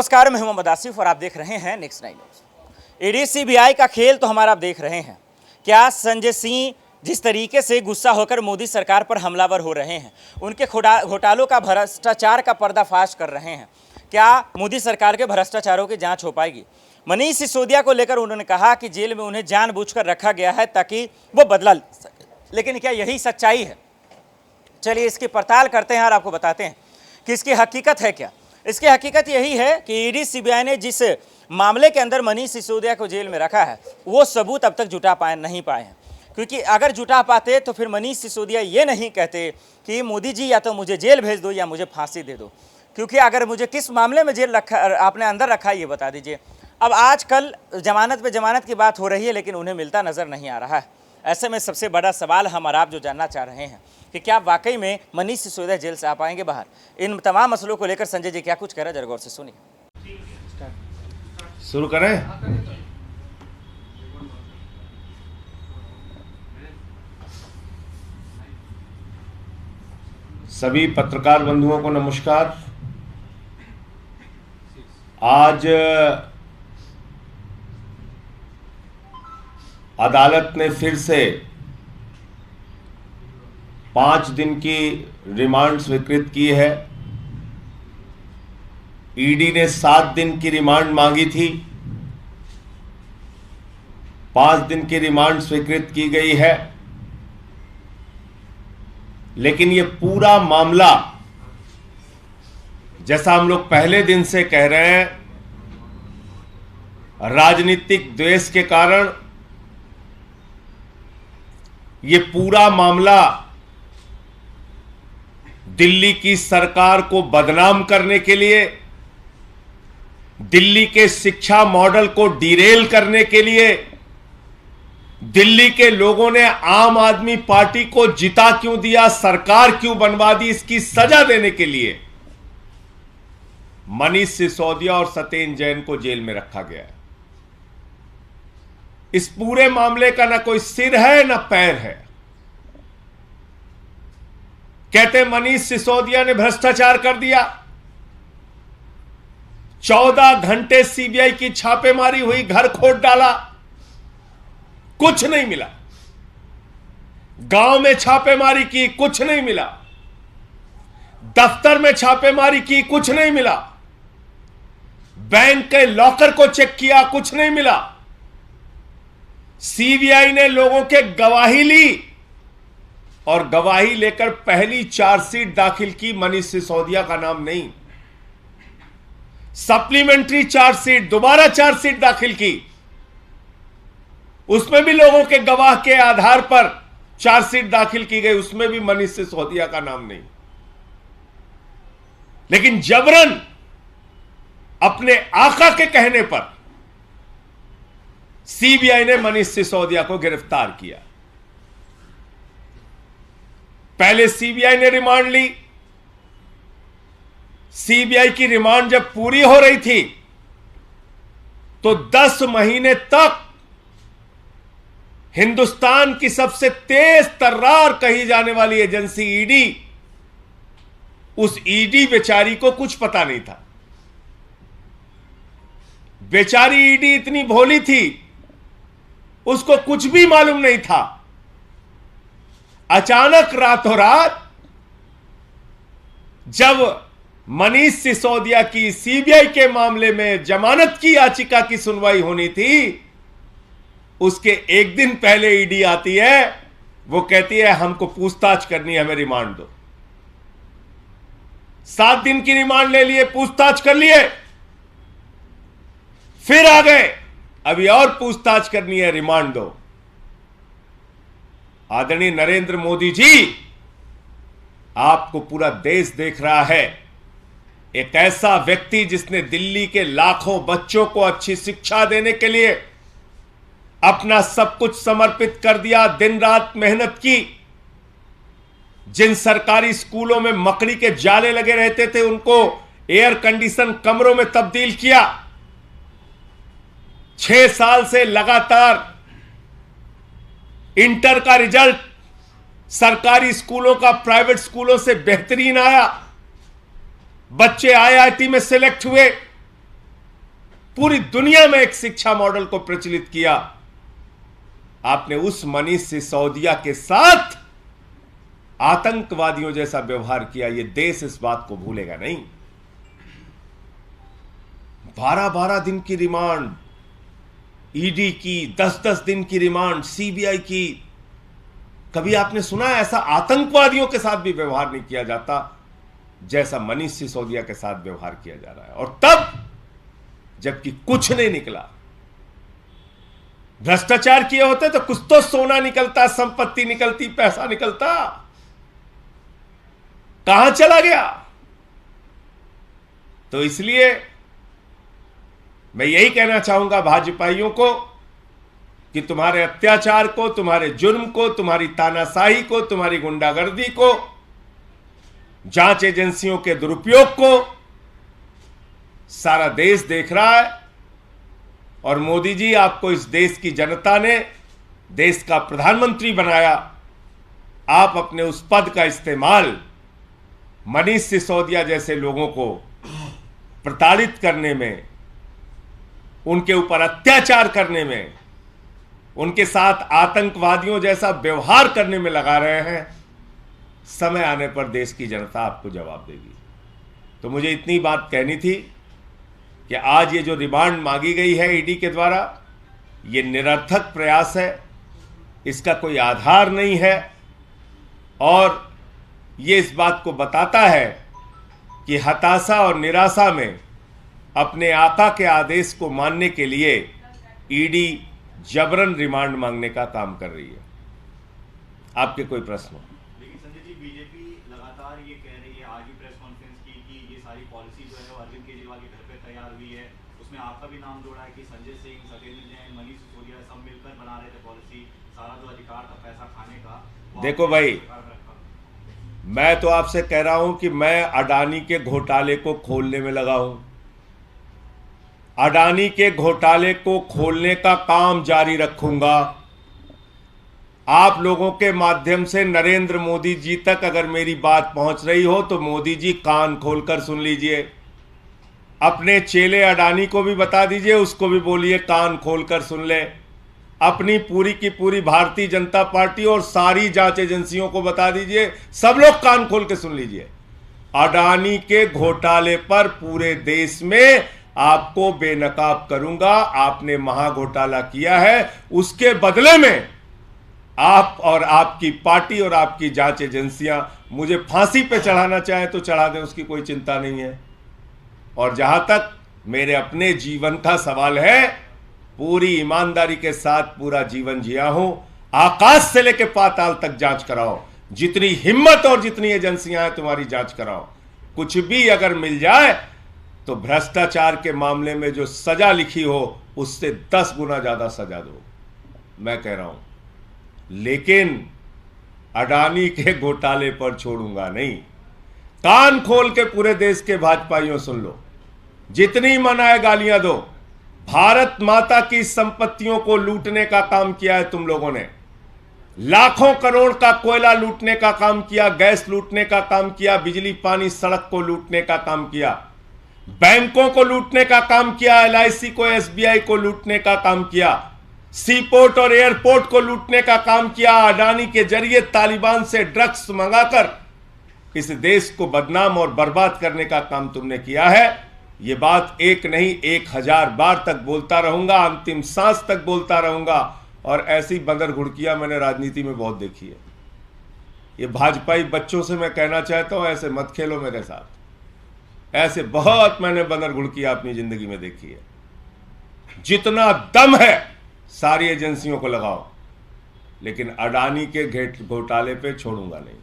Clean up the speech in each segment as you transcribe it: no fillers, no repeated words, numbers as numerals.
नमस्कार, मैं हूं मोहम्मद आसिफ और आप देख रहे हैं नेक्स्ट 9 न्यूज। ईडी सीबीआई का खेल तो हमारा आप देख रहे हैं। क्या संजय सिंह जिस तरीके से गुस्सा होकर मोदी सरकार पर हमलावर हो रहे हैं, उनके घोटालों का भ्रष्टाचार का पर्दाफाश कर रहे हैं, क्या मोदी सरकार के भ्रष्टाचारों की जांच हो पाएगी? मनीष सिसोदिया को लेकर उन्होंने कहा कि जेल में उन्हें जानबूझकर रखा गया है ताकि वो बदला ले सके, लेकिन क्या यही सच्चाई है? चलिए इसकी पड़ताल करते हैं और आपको बताते हैं कि इसकी हकीकत है क्या। इसकी हकीकत यही है कि ईडी सीबीआई ने जिस मामले के अंदर मनीष सिसोदिया को जेल में रखा है, वो सबूत अब तक जुटा नहीं पाए हैं। क्योंकि अगर जुटा पाते तो फिर मनीष सिसोदिया ये नहीं कहते कि मोदी जी या तो मुझे जेल भेज दो या मुझे फांसी दे दो। क्योंकि अगर मुझे किस मामले में जेल रखा, आपने अंदर रखा है, ये बता दीजिए। अब आजकल जमानत पे जमानत की बात हो रही है, लेकिन उन्हें मिलता नज़र नहीं आ रहा है। ऐसे में सबसे बड़ा सवाल हम और आप जो जानना चाह रहे हैं कि क्या वाकई में मनीष सिसोदिया जेल से आ पाएंगे बाहर। इन तमाम मसलों को लेकर संजय जी क्या कुछ कह रहे हैं, जरा गौर से सुनिए। शुरू करें। सभी पत्रकार बंधुओं को नमस्कार। आज अदालत ने फिर से 5 दिन की रिमांड स्वीकृत की है। ईडी ने 7 दिन की रिमांड मांगी थी, 5 दिन की रिमांड स्वीकृत की गई है। लेकिन ये पूरा मामला, जैसा हम लोग पहले दिन से कह रहे हैं, राजनीतिक द्वेष के कारण ये पूरा मामला दिल्ली की सरकार को बदनाम करने के लिए, दिल्ली के शिक्षा मॉडल को डिरेल करने के लिए, दिल्ली के लोगों ने आम आदमी पार्टी को जिता क्यों दिया, सरकार क्यों बनवा दी, इसकी सजा देने के लिए मनीष सिसोदिया और सत्येंद्र जैन को जेल में रखा गया है। इस पूरे मामले का ना कोई सिर है ना पैर है। कहते मनीष सिसोदिया ने भ्रष्टाचार कर दिया। 14 घंटे सीबीआई की छापेमारी हुई, घर खोद डाला, कुछ नहीं मिला। गांव में छापेमारी की, कुछ नहीं मिला। दफ्तर में छापेमारी की, कुछ नहीं मिला। बैंक के लॉकर को चेक किया, कुछ नहीं मिला। सीबीआई ने लोगों के गवाही ली और गवाही लेकर पहली चार्जशीट दाखिल की, मनीष सिसोदिया का नाम नहीं। सप्लीमेंट्री चार्जशीट, दोबारा चार्जशीट दाखिल की, उसमें भी लोगों के गवाह के आधार पर चार्जशीट दाखिल की गई, उसमें भी मनीष सिसोदिया का नाम नहीं। लेकिन जबरन अपने आका के कहने पर सीबीआई ने मनीष सिसोदिया को गिरफ्तार किया। पहले सीबीआई ने रिमांड ली। सीबीआई की रिमांड जब पूरी हो रही थी तो 10 महीने तक हिंदुस्तान की सबसे तेज तर्रार कही जाने वाली एजेंसी ईडी, उस ईडी बेचारी को कुछ पता नहीं था। बेचारी ईडी इतनी भोली थी, उसको कुछ भी मालूम नहीं था। अचानक रातों रात जब मनीष सिसोदिया की सीबीआई के मामले में जमानत की याचिका की सुनवाई होनी थी, उसके एक दिन पहले ईडी आती है, वो कहती है हमको पूछताछ करनी है, हमें रिमांड दो। 7 दिन की रिमांड ले लिए, पूछताछ कर लिए, फिर आ गए, अभी और पूछताछ करनी है, रिमांड दो। आदरणीय नरेंद्र मोदी जी, आपको पूरा देश देख रहा है। एक ऐसा व्यक्ति जिसने दिल्ली के लाखों बच्चों को अच्छी शिक्षा देने के लिए अपना सब कुछ समर्पित कर दिया, दिन रात मेहनत की, जिन सरकारी स्कूलों में मकड़ी के जाले लगे रहते थे उनको एयर कंडीशन कमरों में तब्दील किया। 6 साल से लगातार इंटर का रिजल्ट सरकारी स्कूलों का प्राइवेट स्कूलों से बेहतरीन आया। बच्चे आईआईटी में सिलेक्ट हुए, पूरी दुनिया में एक शिक्षा मॉडल को प्रचलित किया, आपने उस मनीष सिसोदिया के साथ आतंकवादियों जैसा व्यवहार किया। यह देश इस बात को भूलेगा नहीं। 12-12 दिन की रिमांड ईडी की, 10-10 दिन की रिमांड सीबीआई की। कभी आपने सुना ऐसा आतंकवादियों के साथ भी व्यवहार नहीं किया जाता जैसा मनीष सिसोदिया के साथ व्यवहार किया जा रहा है। और तब जबकि कुछ नहीं निकला, भ्रष्टाचार किए होते तो कुछ तो सोना निकलता, संपत्ति निकलती, पैसा निकलता। कहां चला गया? तो इसलिए मैं यही कहना चाहूंगा भाजपाइयों को कि तुम्हारे अत्याचार को, तुम्हारे जुर्म को, तुम्हारी तानाशाही को, तुम्हारी गुंडागर्दी को, जांच एजेंसियों के दुरुपयोग को सारा देश देख रहा है। और मोदी जी, आपको इस देश की जनता ने देश का प्रधानमंत्री बनाया। आप अपने उस पद का इस्तेमाल मनीष सिसोदिया जैसे लोगों को प्रताड़ित करने में, उनके ऊपर अत्याचार करने में, उनके साथ आतंकवादियों जैसा व्यवहार करने में लगा रहे हैं। समय आने पर देश की जनता आपको जवाब देगी। तो मुझे इतनी बात कहनी थी कि आज ये जो रिमांड मांगी गई है ईडी के द्वारा, ये निरर्थक प्रयास है, इसका कोई आधार नहीं है। और ये इस बात को बताता है कि हताशा और निराशा में अपने आका के आदेश को मानने के लिए ईडी जबरन रिमांड मांगने का काम कर रही है। आपके कोई प्रश्न हो? लेकिन संजय जी, बीजेपी लगातार ये कह रही है, आज भी प्रेस कॉन्फ्रेंस की कि ये सारी पॉलिसी जो है वो अरविंद केजरीवाल के घर पे तैयार हुई है। उसमें आपका भी नाम जोड़ा है कि संजय सिंह, सत्येंद्र जैन, मनीष सिसोदिया सब मिलकर बना रहे थे पॉलिसी। सारा जो अधिकार था पैसा खाने का, देखो भाई, मैं तो आपसे कह रहा हूं कि मैं अडानी के घोटाले को खोलने में लगा हूं। अडानी के घोटाले को खोलने का काम जारी रखूंगा। आप लोगों के माध्यम से नरेंद्र मोदी जी तक अगर मेरी बात पहुंच रही हो तो मोदी जी कान खोलकर सुन लीजिए। अपने चेले अडानी को भी बता दीजिए, उसको भी बोलिए कान खोलकर सुन ले। अपनी पूरी की पूरी भारतीय जनता पार्टी और सारी जांच एजेंसियों को बता दीजिए, सब लोग कान खोल के सुन लीजिए। अडानी के घोटाले पर पूरे देश में आपको बेनकाब करूंगा। आपने महाघोटाला किया है, उसके बदले में आप और आपकी पार्टी और आपकी जांच एजेंसियां मुझे फांसी पे चढ़ाना चाहे तो चढ़ा दें, उसकी कोई चिंता नहीं है। और जहां तक मेरे अपने जीवन का सवाल है, पूरी ईमानदारी के साथ पूरा जीवन जिया हूं। आकाश से लेकर पाताल तक जांच कराओ, जितनी हिम्मत और जितनी एजेंसियां हैं तुम्हारी जांच कराओ। कुछ भी अगर मिल जाए तो भ्रष्टाचार के मामले में जो सजा लिखी हो उससे 10 गुना ज्यादा सजा दो, मैं कह रहा हूं। लेकिन अडानी के घोटाले पर छोड़ूंगा नहीं। कान खोल के पूरे देश के भाजपाइयों सुन लो, जितनी मन आए गालियां दो। भारत माता की संपत्तियों को लूटने का काम किया है तुम लोगों ने। लाखों करोड़ का कोयला लूटने का काम किया, गैस लूटने का काम किया, बिजली पानी सड़क को लूटने का काम किया, बैंकों को लूटने का काम किया, एलआईसी को, एसबीआई को लूटने का काम किया, सीपोर्ट और एयरपोर्ट को लूटने का काम किया। अडानी के जरिए तालिबान से ड्रग्स मंगाकर इस देश को बदनाम और बर्बाद करने का काम तुमने किया है। ये बात एक नहीं 1000 बार तक बोलता रहूंगा, अंतिम सांस तक बोलता रहूंगा। और ऐसी बंदर घुड़कियां मैंने राजनीति में बहुत देखी है। ये भाजपाई बच्चों से मैं कहना चाहता हूं, ऐसे मत खेलो मेरे साथ। ऐसे बहुत मैंने बंदर घुड़कियां अपनी जिंदगी में देखी है। जितना दम है सारी एजेंसियों को लगाओ, लेकिन अडानी के घोटाले पे छोड़ूंगा नहीं।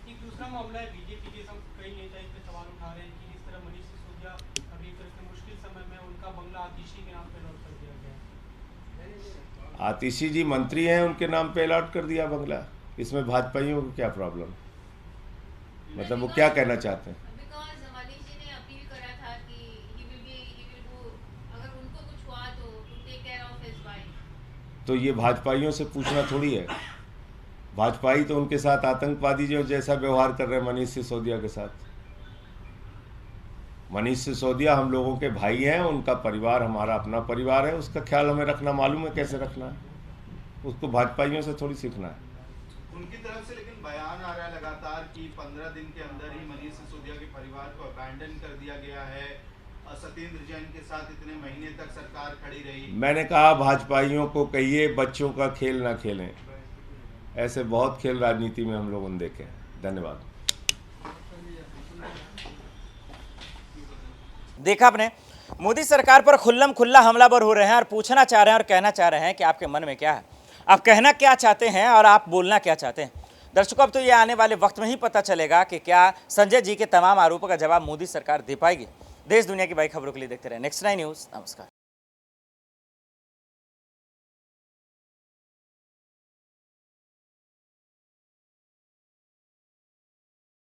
एक दूसरा मामला है, बीजेपी के कई नेता इस पे सवाल उठा रहे हैं कि इस तरह मनीष सिसोदिया अभी एक तरह से मुश्किल समय में उनका बंगला आतिशी के नाम पे अलॉट कर दिया गया। आतिशी जी मंत्री हैं, उनके नाम पे अलॉट कर दिया बंगला। इसमें भाजपाइयों को क्या प्रॉब्लम? मतलब वो क्या कहना चाहते हैं? तो ये भाजपाइयों से पूछना थोड़ी है। भाजपाई तो उनके साथ आतंकवादी जो जैसा व्यवहार कर रहे हैं मनीष सिसोदिया के साथ। मनीष सिसोदिया हम लोगों के भाई हैं, उनका परिवार हमारा अपना परिवार है, उसका ख्याल हमें रखना मालूम है कैसे रखना है, उसको भाजपाइयों से थोड़ी सीखना है। उनकी तरफ से लेकिन बयान आ रहा है लगातार कि 15 दिन के अंदर ही मनीष सिसोदिया के परिवार को अबैंडन कर दिया गया है, सत्येंद्र जैन के साथ इतने महीने तक सरकार खड़ी रही। मैंने कहा भाजपाइयों को कहिए बच्चों का खेल ना खेलें, ऐसे बहुत खेल राजनीति में हम लोगों ने देखे हैं। धन्यवाद। देखा आपने, मोदी सरकार पर खुल्लम खुल्ला हमलावर हो रहे हैं और पूछना चाह रहे हैं और कहना चाह रहे हैं कि आपके मन में क्या है, आप कहना क्या चाहते हैं और आप बोलना क्या चाहते हैं। दर्शकों, अब तो ये आने वाले वक्त में ही पता चलेगा कि क्या संजय जी के तमाम आरोपों का जवाब मोदी सरकार दे पाएगी। देश दुनिया की बड़ी खबरों के लिए देखते रहे नेक्स्ट 9 न्यूज़। नमस्कार।